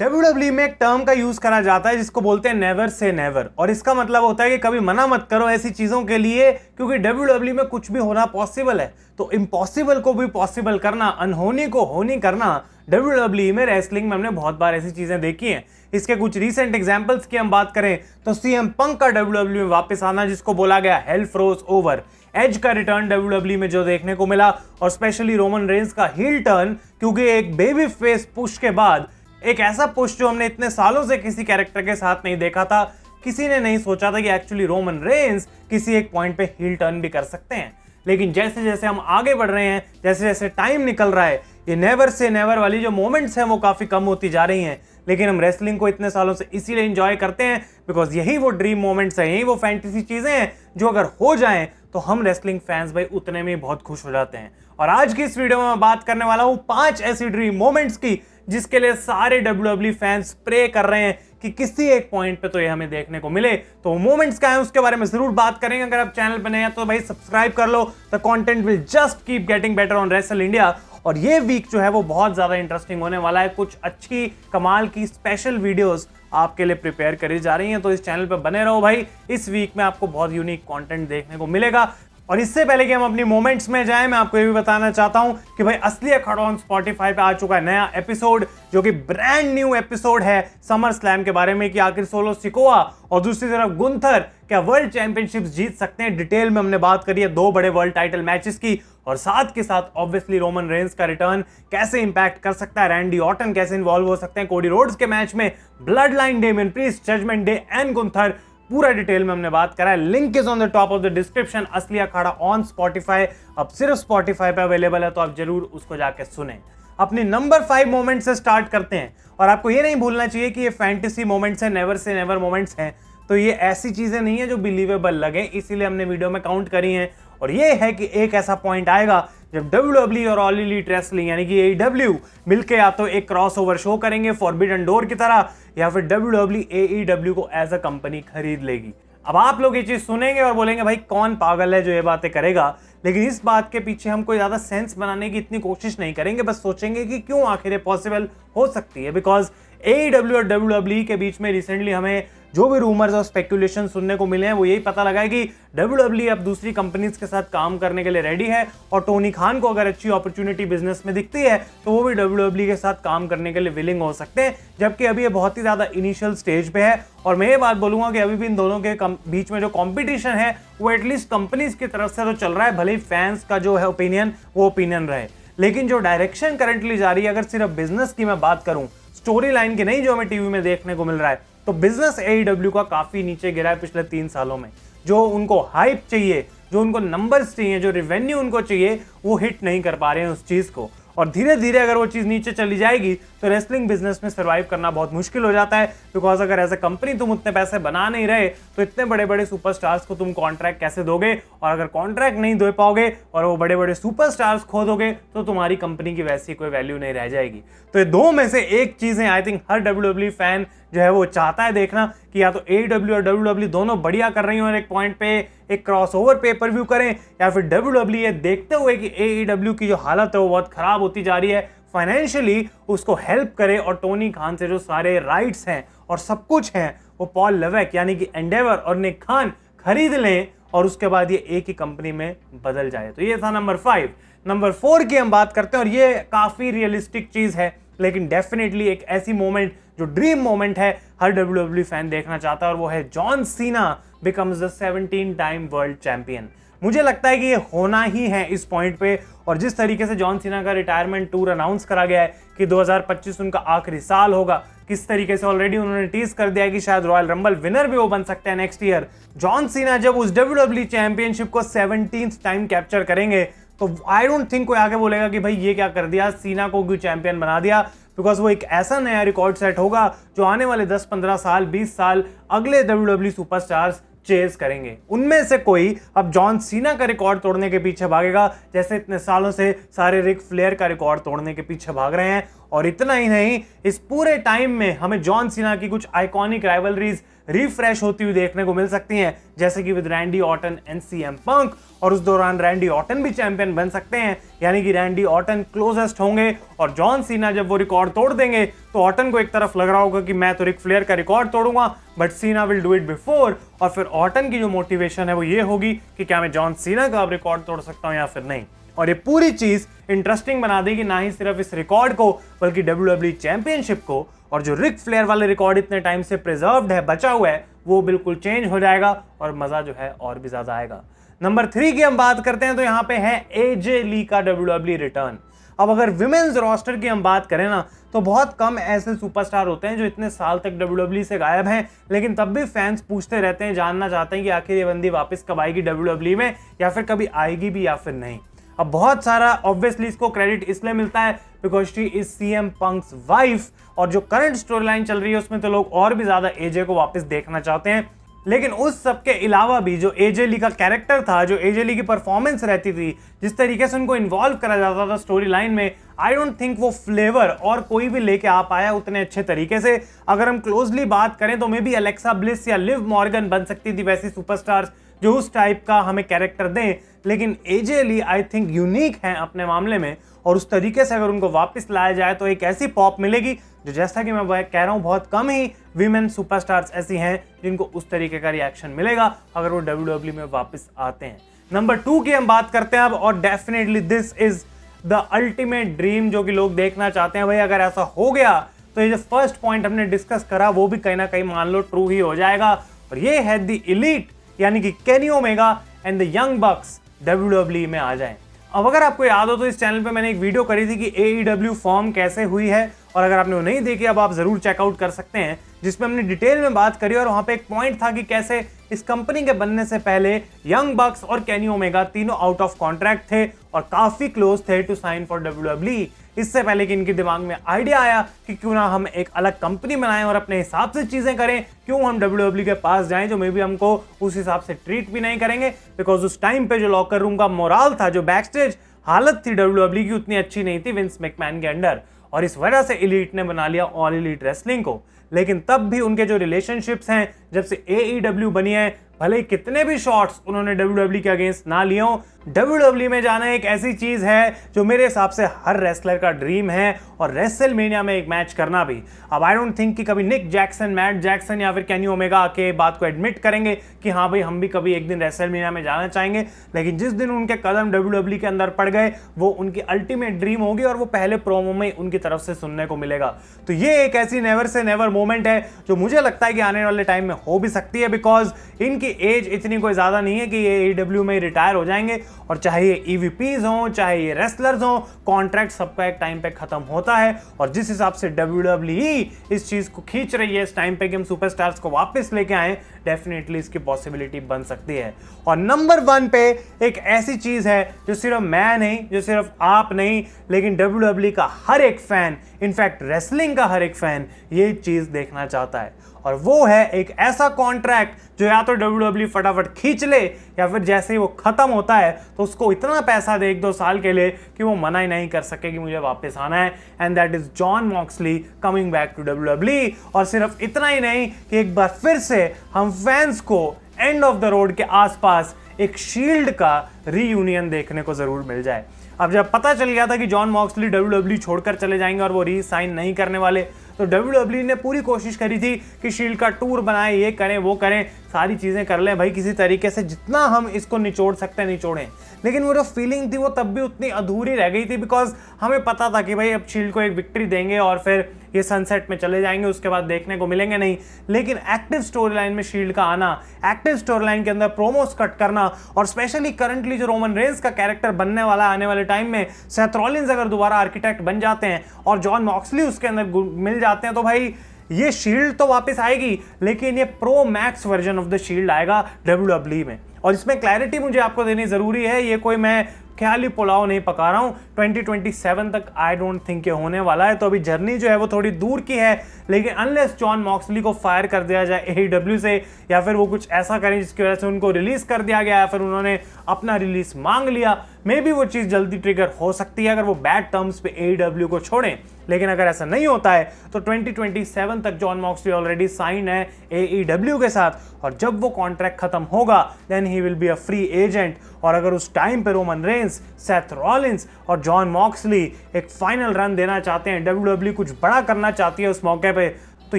WWE में एक term का यूज करा जाता है जिसको बोलते हैं नेवर से नेवर, और इसका मतलब होता है कि कभी मना मत करो ऐसी चीजों के लिए, क्योंकि WWE में कुछ भी होना पॉसिबल है। तो इम्पॉसिबल को भी पॉसिबल करना, अनहोनी को होनी करना, WWE में रेसलिंग में हमने बहुत बार ऐसी चीजें देखी हैं। इसके कुछ रीसेंट एग्जांपल्स की हम बात करें तो CM पंक का WWE में वापस आना जिसको बोला गया हेल फ्रोज ओवर, एज का रिटर्न WWE में जो देखने को मिला, और स्पेशली रोमन रेंस का हील टर्न, क्योंकि एक बेबी फेस पुश के बाद एक ऐसा पुश जो हमने इतने सालों से किसी कैरेक्टर के साथ नहीं देखा था। किसी ने नहीं सोचा था कि एक्चुअली रोमन रेंस किसी एक पॉइंट पे हील टर्न भी कर सकते हैं। लेकिन जैसे जैसे हम आगे बढ़ रहे हैं, जैसे जैसे टाइम निकल रहा है, ये नेवर से नेवर वाली जो मोमेंट्स हैं वो काफी कम होती जा रही हैं। लेकिन हम रेसलिंग को इतने सालों से इसीलिए एंजॉय करते हैं बिकॉज यही वो ड्रीम मोमेंट्स हैं, यही वो फैंटेसी चीजें हैं जो अगर हो जाएं तो हम रेसलिंग फैंस भाई उतने में बहुत खुश हो जाते हैं। और आज की इस वीडियो में मैं बात करने वाला हूं 5 ऐसी ड्रीम मोमेंट्स की जिसके लिए सारे WWE फैंस प्रे कर रहे हैं कि किसी एक पॉइंट पे तो ये हमें देखने को मिले। तो मोमेंट्स क्या है उसके बारे में जरूर बात करेंगे। अगर आप चैनल पर नए हैं तो भाई सब्सक्राइब कर लो। The content will just keep getting better on wrestle India. और ये वीक जो है वो बहुत ज्यादा इंटरेस्टिंग होने वाला है। कुछ अच्छी कमाल की स्पेशल वीडियोस आपके लिए प्रिपेयर करी जा रही हैं, तो इस चैनल पर बने रहो भाई। इस वीक में आपको बहुत यूनिक कंटेंट देखने को मिलेगा। और इससे पहले कि हम अपनी मोमेंट्स में जाएं, मैं आपको ये भी बताना चाहता हूं कि भाई असली अखाड़ा ऑन स्पॉटिफाई पे आ चुका है नया एपिसोड, जो कि ब्रांड न्यू एपिसोड है समर स्लैम के बारे में कि आखिर सोलो सिकोआ और दूसरी तरफ गुंथर क्या वर्ल्ड चैंपियनशिप्स जीत सकते हैं। डिटेल में हमने बात करी है 2 बड़े वर्ल्ड टाइटल मैचेस की, और साथ के साथ ऑब्वियसली रोमन रेंस का रिटर्न कैसे इंपैक्ट कर सकता है, रैंडी ऑर्टन कैसे इन्वॉल्व हो सकते हैं कोडी रोड्स के मैच में, blood line, Damian Priest, judgment day and Gunther, पूरा डिटेल में हमने बात करा है। Link is on the top of the description. असली अखाड़ा ऑन स्पॉटिफाई अब सिर्फ स्पॉटिफाई पे अवेलेबल है, तो आप जरूर उसको जाके सुने। अपनी नंबर 5 मोमेंट से स्टार्ट करते हैं। और आपको ये नहीं भूलना चाहिए कि ये फैंटेसी मोमेंट्स हैं, नेवर से नेवर मोमेंट्स हैं, तो ये ऐसी चीजें नहीं है जो बिलीवेबल लगे, इसीलिए हमने वीडियो में काउंट करी हैं। और ये है कि एक ऐसा पॉइंट आएगा जब WWE और ऑल एलीट रेसलिंग यानी कि AEW मिलके या तो एक क्रॉसओवर शो करेंगे फॉरबिडन डोर की तरह, या फिर WWE AEW को एज अ कंपनी खरीद लेगी। अब आप लोग ये चीज सुनेंगे और बोलेंगे भाई कौन पागल है जो ये बातें करेगा, लेकिन इस बात के पीछे हम कोई ज्यादा सेंस बनाने की इतनी कोशिश नहीं करेंगे, बस सोचेंगे कि क्यों आखिर ये पॉसिबल हो सकती है। बिकॉज AEW और WWE के बीच में रिसेंटली हमें जो भी रूमर्स और स्पेकुलेशन सुनने को मिले हैं वो यही पता लगा है कि WWE अब दूसरी कंपनीज के साथ काम करने के लिए रेडी है, और टोनी खान को अगर अच्छी अपॉर्चुनिटी बिजनेस में दिखती है तो वो भी WWE के साथ काम करने के लिए विलिंग हो सकते हैं, जबकि अभी ये बहुत ही ज्यादा इनिशियल स्टेज पे है। और मैं ये बात बोलूंगा कि अभी भी इन दोनों के बीच में जो कॉम्पिटिशन है वो एटलीस्ट कंपनीज की तरफ से तो चल रहा है, भले ही फैंस का जो है ओपिनियन वो ओपिनियन रहे। लेकिन जो डायरेक्शन करंटली जा रही है, अगर सिर्फ बिजनेस की मैं बात करूं, स्टोरी लाइन की नहीं, जो हमें टीवी में देखने को मिल रहा है, तो बिजनेस AEW का काफी नीचे गिरा है पिछले 3 सालों में। जो उनको हाइप चाहिए, जो उनको नंबर्स चाहिए, जो रेवेन्यू उनको चाहिए, वो हिट नहीं कर पा रहे हैं उस चीज को। और धीरे धीरे अगर वो चीज नीचे चली जाएगी तो रेसलिंग बिजनेस में सर्वाइव करना बहुत मुश्किल हो जाता है। बिकॉज अगर एज ए कंपनी तुम उतने पैसे बना नहीं रहे तो इतने बड़े बड़े सुपरस्टार्स को तुम कॉन्ट्रैक्ट कैसे दोगे, और अगर कॉन्ट्रैक्ट नहीं दे पाओगे और वो बड़े बड़े सुपरस्टार्स खो दोगे तो तुम्हारी कंपनी की वैसी कोई वैल्यू नहीं रह जाएगी। तो ये 2 में से एक चीजें I think her WWE fan जो है वो चाहता है देखना, कि या तो AEW और WWE दोनों बढ़िया कर रही हो और एक पॉइंट पे एक क्रॉसओवर पेपर व्यू करें, या फिर WWE ये देखते हुए कि AEW की जो हालत है वो बहुत खराब होती जा रही है फाइनेंशियली, उसको हेल्प करे और टोनी खान से जो सारे राइट्स हैं और सब कुछ हैं वो पॉल लेवेक यानी कि एंडेवर और निक खान खरीद लें, और उसके बाद ये एक ही कंपनी में बदल जाए। तो ये था नंबर 5। नंबर 4 की हम बात करते हैं, और ये काफी रियलिस्टिक चीज है, लेकिन डेफिनेटली एक ऐसी मोमेंट जो ड्रीम मोमेंट है, हर WWE फैन देखना चाहता है, और वो है John Cena becomes the 17 time world champion. मुझे लगता है कि ये होना ही है इस पॉइंट पे। और जिस तरीके से जॉन सीना का रिटायरमेंट टूर अनाउंस करा गया है कि 2025 उनका आखिरी साल होगा, किस तरीके से ऑलरेडी उन्होंने टीज कर दिया है कि शायद रॉयल रंबल विनर भी वो बन सकते हैं नेक्स्ट ईयर। जॉन सीना जब उस WWE चैंपियनशिप को 17th टाइम कैप्चर करेंगे तो आई डोंट थिंक कोई आगे बोलेगा कि भाई ये क्या कर दिया, सीना को क्यों चैंपियन बना दिया, बिकॉज वो एक ऐसा नया रिकॉर्ड सेट होगा जो आने वाले 10-15 साल 20 साल अगले WWE सुपरस्टार्स चेज करेंगे। उनमें से कोई अब जॉन सीना का रिकॉर्ड तोड़ने के पीछे भागेगा, जैसे इतने सालों से सारे रिक फ्लेयर का रिकॉर्ड तोड़ने के पीछे भाग रहे हैं। और इतना ही नहीं, इस पूरे टाइम में हमें जॉन सीना की कुछ आइकॉनिक राइवलरीज रिफ्रेश होती हुई देखने को मिल सकती हैं, जैसे कि with Randy Orton and CM Punk. और उस दौरान रैंडी ऑर्टन भी चैंपियन बन सकते हैं, यानी कि रैंडी ऑर्टन क्लोजेस्ट होंगे और जॉन सीना जब वो रिकॉर्ड तोड़ देंगे तो ऑर्टन को एक तरफ लग रहा होगा कि मैं तो रिक फ्लेयर का रिकॉर्ड तोड़ूंगा, बट सीना विल डू इट बिफोर। और फिर ऑर्टन की जो मोटिवेशन है वो ये होगी कि क्या मैं जॉन सीना का अब रिकॉर्ड तोड़ सकता हूं या फिर नहीं। और ये पूरी चीज इंटरेस्टिंग बना देगी ना ही सिर्फ इस रिकॉर्ड को बल्कि WWE चैंपियनशिप को। और जो रिक फ्लेयर वाले रिकॉर्ड इतने टाइम से प्रिजर्व्ड है, बचा हुआ है, वो बिल्कुल चेंज हो जाएगा और मजा जो है और भी ज्यादा आएगा। नंबर 3 की हम बात करते हैं तो यहाँ पे है AJ ली का WWE रिटर्न। अब अगर विमेन्स रोस्टर की हम बात करें ना तो बहुत कम ऐसे सुपरस्टार होते हैं जो इतने साल तक WWE से गायब हैं, लेकिन तब भी फैंस पूछते रहते हैं, जानना चाहते हैं कि आखिर ये बंदी वापस कब आएगी WWE में, या फिर कभी आएगी भी या फिर नहीं। अब बहुत सारा ऑब्वियसली इसको क्रेडिट इसलिए मिलता है because she is CM Punk's wife, और जो करंट स्टोरी लाइन चल रही है उसमें तो लोग और भी ज्यादा एजे को वापस देखना चाहते हैं। लेकिन उस सब के अलावा भी जो एजे ली का कैरेक्टर था, जो एजे ली की परफॉर्मेंस रहती थी, जिस तरीके से उनको इन्वॉल्व करा जाता था स्टोरी लाइन में, आई डोंट थिंक वो फ्लेवर और कोई भी लेके आ पाया उतने अच्छे तरीके से। अगर हम क्लोजली बात करें तो मे बी अलेक्सा ब्लिस या लिव मॉर्गन बन सकती थी वैसी सुपरस्टार्स जो उस टाइप का हमें कैरेक्टर दें, लेकिन एजे ली आई थिंक यूनिक है अपने मामले में, और उस तरीके से अगर उनको वापस लाया जाए तो एक ऐसी पॉप मिलेगी जो, जैसा कि मैं कह रहा हूं, बहुत कम ही वीमेन सुपरस्टार्स ऐसी हैं जिनको उस तरीके का रिएक्शन मिलेगा अगर वो WWE में वापस आते हैं। नंबर 2 की हम बात करते हैं अब, और definitely this is the ultimate dream जो कि लोग देखना चाहते हैं। भाई अगर ऐसा हो गया तो ये जो फर्स्ट पॉइंट हमने डिस्कस करा वो भी कहीं ना कहीं मान लो ट्रू ही हो जाएगा, और ये है द एलीट यानी कि Kenny Omega and the young box WWE में आ जाएं। अब अगर आपको याद हो तो इस चैनल पे मैंने एक वीडियो करी थी कि AEW फॉर्म कैसे हुई है, और अगर आपने वो नहीं देखी अब आप जरूर चेकआउट कर सकते हैं, जिसमें हमने डिटेल में बात करी। और वहां पे एक पॉइंट था कि कैसे इस कंपनी के बनने से पहले यंग बक्स और केनी ओमेगा तीनों आउट ऑफ कॉन्ट्रैक्ट थे और काफी क्लोज थे टू साइन फॉर WWE। इससे पहले कि इनके दिमाग में आइडिया आया कि क्यों ना हम एक अलग कंपनी बनाएं और अपने हिसाब से चीजें करें, क्यों हम WWE के पास जाएं जो मे बी हमको उस हिसाब से ट्रीट भी नहीं करेंगे, बिकॉज उस टाइम पे जो लॉकर रूम का मोराल था, जो बैकस्टेज हालत थी WWE की, उतनी अच्छी नहीं थी विंस मैकमैन के अंडर, और इस वजह से एलीट ने बना लिया ऑल एलीट रेसलिंग को। लेकिन तब भी उनके जो रिलेशनशिप्स हैं जब से AEW बनी है, भले ही कितने भी शॉट्स उन्होंने WWE के अगेंस्ट ना लिए हों, WWE में जाना एक ऐसी चीज है जो मेरे हिसाब से हर रेसलर का ड्रीम है, और रेसलमेनिया में एक मैच करना भी। अब आई डोंट थिंक कि कभी निक जैक्सन, मैट जैक्सन या फिर केनी ओमेगा आके बात को एडमिट करेंगे कि हाँ भाई हम भी कभी एक दिन रेसलमेनिया में जाना चाहेंगे, लेकिन जिस दिन उनके कदम WWE के अंदर पड़ गए वो उनकी अल्टीमेट ड्रीम होगी, और वो पहले प्रोमो में उनकी तरफ से सुनने को मिलेगा। तो ये एक ऐसी नेवर से नेवर मोमेंट है जो मुझे लगता है कि आने वाले टाइम में हो भी सकती है, बिकॉज इनकी एज इतनी कोई ज्यादा नहीं है कि ये AEW में रिटायर हो जाएंगे, और चाहे ये EVPs हों चाहे ये रेसलर्स हों, कॉन्ट्रैक्ट सबका एक टाइम पे खत्म होता है। और जिस हिसाब से WWE इस चीज को खींच रही है इस टाइम पे कि हम सुपरस्टार्स को वापस लेके आए, डेफिनेटली इसकी पॉसिबिलिटी बन सकती है। और नंबर 1 पे एक ऐसी चीज है जो सिर्फ मैं नहीं, जो सिर्फ आप नहीं, लेकिन WWE का हर एक फैन, इनफैक्ट रेसलिंग का हर एक फैन ये चीज देखना चाहता है, और वो है एक ऐसा कॉन्ट्रैक्ट जो या तो WWE फटाफट खींच ले, या फिर जैसे ही वो खत्म होता है तो उसको इतना पैसा दे 1-2 साल के लिए कि वो मना ही नहीं कर सके कि मुझे वापस आना है, and that is John Moxley coming back to WWE। और सिर्फ इतना ही नहीं कि एक बार फिर से हम फैंस को एंड ऑफ द रोड के आसपास एक शील्ड का रीयूनियन देखने को जरूर मिल जाए। अब जब पता चल गया था कि जॉन मॉक्सली WWE छोड़कर चले जाएंगे और वो री साइन नहीं करने वाले, तो WWE ने पूरी कोशिश करी थी कि शील्ड का टूर बनाए, ये करें वो करें, सारी चीजें कर लें भाई, किसी तरीके से जितना हम इसको निचोड़ सकते हैं निचोड़ें। लेकिन वो जो फीलिंग थी वो तब भी उतनी अधूरी रह गई थी, बिकॉज हमें पता था कि भाई अब शील्ड को एक विक्ट्री देंगे और फिर ये सनसेट में चले जाएंगे, उसके बाद देखने को मिलेंगे नहीं। लेकिन एक्टिव स्टोरी लाइन में शील्ड का आना, एक्टिव स्टोरी लाइन के अंदर प्रोमोस कट करना, और स्पेशली करंटली जो रोमन रेंस का कैरेक्टर बनने वाला आने वाले टाइम में, सेथ रॉलिंस अगर दोबारा आर्किटेक्ट बन जाते हैं और जॉन मॉक्सली उसके अंदर मिल जाते हैं, तो भाई ये शील्ड तो वापस आएगी, लेकिन ये pro max version of the shield आएगा WWE में। और इसमें क्लैरिटी मुझे आपको देनी जरूरी है, ये कोई मैं ख्याली पुलाव नहीं पका रहा हूँ। 2027 तक आई डोंट थिंक ये होने वाला है, तो अभी जर्नी जो है वो थोड़ी दूर की है, लेकिन अनलेस जॉन मॉक्सली को फायर कर दिया जाए AEW से, या फिर वो कुछ ऐसा करें जिसकी वजह से उनको रिलीज कर दिया गया, या फिर उन्होंने अपना रिलीज मांग लिया, मे बी वो चीज़ जल्दी ट्रिगर हो सकती है अगर वो बैड टर्म्स पे AEW को छोड़ें, लेकिन अगर ऐसा नहीं होता है तो 2027 तक जॉन मॉक्सली ऑलरेडी साइन है AEW के साथ, और जब वो कॉन्ट्रैक्ट खत्म होगा then he will be a free agent. और अगर उस टाइम पे रोमन रेंस, सेथ रॉलिंस और जॉन मॉक्सली एक फाइनल रन देना चाहते हैं, WWE कुछ बड़ा करना चाहती है उस मौके पे, तो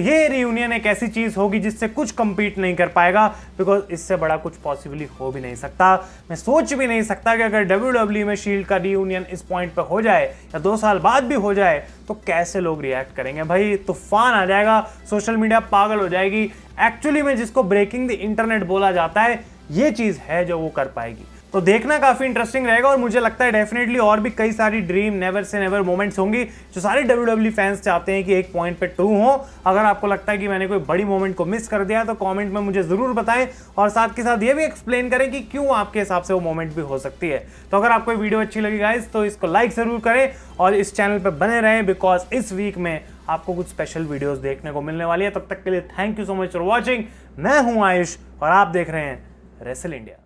ये रियूनियन एक ऐसी चीज होगी जिससे कुछ कंपीट नहीं कर पाएगा, बिकॉज इससे बड़ा कुछ पॉसिबली हो भी नहीं सकता। मैं सोच भी नहीं सकता कि अगर WWE में शील्ड का रियूनियन इस पॉइंट पे हो जाए या 2 साल बाद भी हो जाए तो कैसे लोग रिएक्ट करेंगे भाई। तूफान आ जाएगा, सोशल मीडिया पागल हो जाएगी। एक्चुअली में जिसको ब्रेकिंग द इंटरनेट बोला जाता है, ये चीज है जो वो कर पाएगी। तो देखना काफी इंटरेस्टिंग रहेगा, और मुझे लगता है डेफिनेटली और भी कई सारी dream never say never moments होंगी जो सारे WWE फैंस चाहते हैं कि एक पॉइंट पे ट्रू हो। अगर आपको लगता है कि मैंने कोई बड़ी मोमेंट को मिस कर दिया तो कमेंट में मुझे जरूर बताएं, और साथ के साथ ये भी एक्सप्लेन करें कि क्यों आपके हिसाब से वो मोमेंट भी हो सकती है। तो अगर आपको वीडियो अच्छी लगी गाइस तो इसको लाइक जरूर करें और इस चैनल पर बने रहें, बिकॉज इस वीक में आपको कुछ स्पेशल वीडियोस देखने को मिलने वाली है। तब तक के लिए thank you so much for watching. मैं हूं आयुष और आप देख रहे हैं रेसल इंडिया।